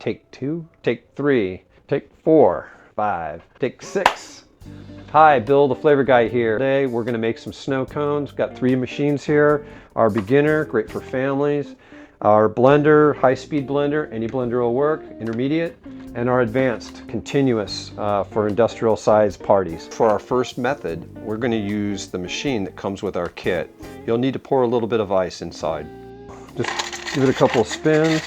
Take 2, take 3, take 4, 5, take 6. Hi, Bill the Flavor Guy here. Today we're going to make some snow cones. Got 3 machines here. Our beginner, great for families. Our blender, high-speed blender, any blender will work. Intermediate. And our advanced, continuous for industrial size parties. For our first method, we're going to use the machine that comes with our kit. You'll need to pour a little bit of ice inside. Just give it a couple of spins.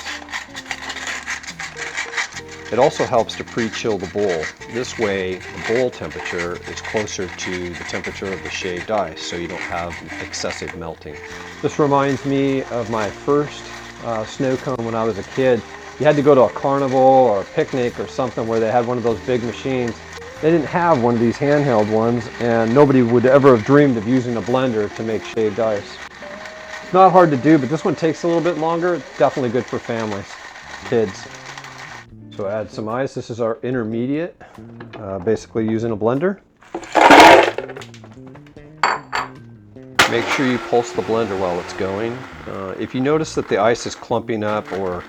It also helps to pre-chill the bowl. This way, the bowl temperature is closer to the temperature of the shaved ice, so you don't have excessive melting. This reminds me of my first snow cone when I was a kid. You had to go to a carnival or a picnic or something where they had one of those big machines. They didn't have one of these handheld ones, and nobody would ever have dreamed of using a blender to make shaved ice. It's not hard to do, but this one takes a little bit longer. It's definitely good for families, kids. So add some ice. This is our intermediate, basically using a blender. Make sure you pulse the blender while it's going. If you notice that the ice is clumping up or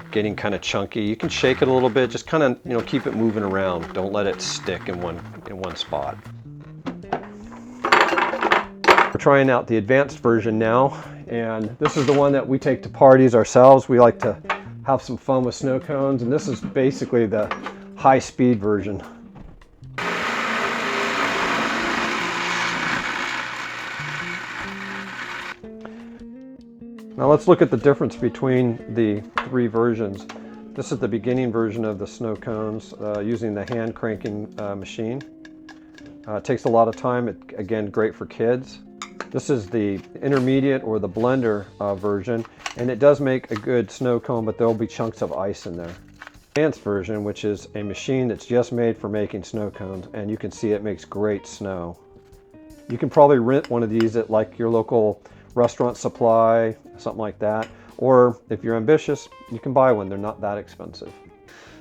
getting kind of chunky, you can shake it a little bit. Just kind of, keep it moving around. Don't let it stick in one spot. We're trying out the advanced version now, and this is the one that we take to parties ourselves. We like to have some fun with snow cones, and this is basically the high-speed version. Now let's look at the difference between the 3 versions. This is the beginning version of the snow cones using the hand cranking machine. It takes a lot of time. Again, great for kids. This is the intermediate or the blender version, and it does make a good snow cone, but there'll be chunks of ice in there. Advanced version, which is a machine that's just made for making snow cones, and you can see it makes great snow. You can probably rent one of these at like your local restaurant supply, something like that, or if you're ambitious, you can buy one. They're not that expensive.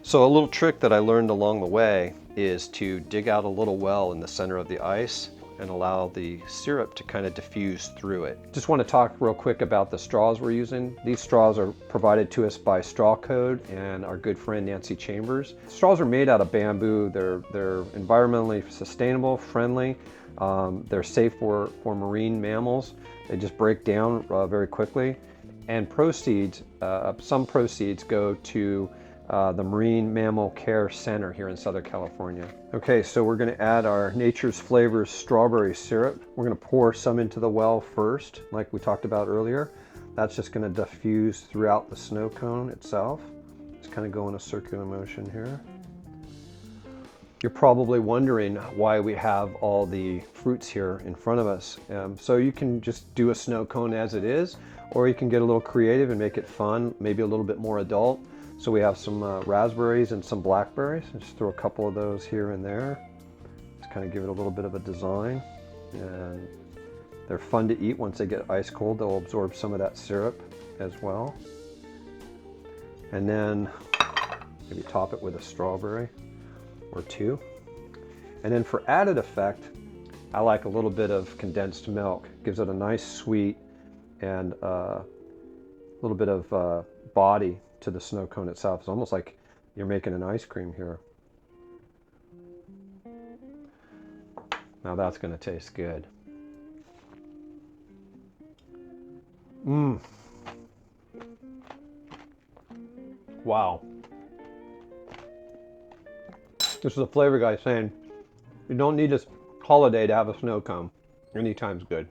So a little trick that I learned along the way is to dig out a little well in the center of the ice and allow the syrup to kind of diffuse through it. Just want to talk real quick about the straws we're using. These straws are provided to us by Straw Code and our good friend Nancy Chambers. Straws are made out of bamboo. They're environmentally sustainable, friendly. They're safe for marine mammals. They just break down very quickly. And proceeds, some proceeds go to the Marine Mammal Care Center here in Southern California. Okay, so we're going to add our Nature's Flavors strawberry syrup. We're going to pour some into the well first, like we talked about earlier. That's just going to diffuse throughout the snow cone itself. Just kind of go in a circular motion here. You're probably wondering why we have all the fruits here in front of us. So you can just do a snow cone as it is, or you can get a little creative and make it fun, maybe a little bit more adult. So we have some raspberries and some blackberries. Just throw a couple of those here and there. Just kind of give it a little bit of a design. And they're fun to eat once they get ice cold. They'll absorb some of that syrup as well. And then maybe top it with a strawberry or 2. And then for added effect, I like a little bit of condensed milk. Gives it a nice sweet and a little bit of body to the snow cone itself. It's almost like you're making an ice cream here. Now that's going to taste good. Wow. This is a flavor guy saying you don't need a holiday to have a snow cone. Anytime's good.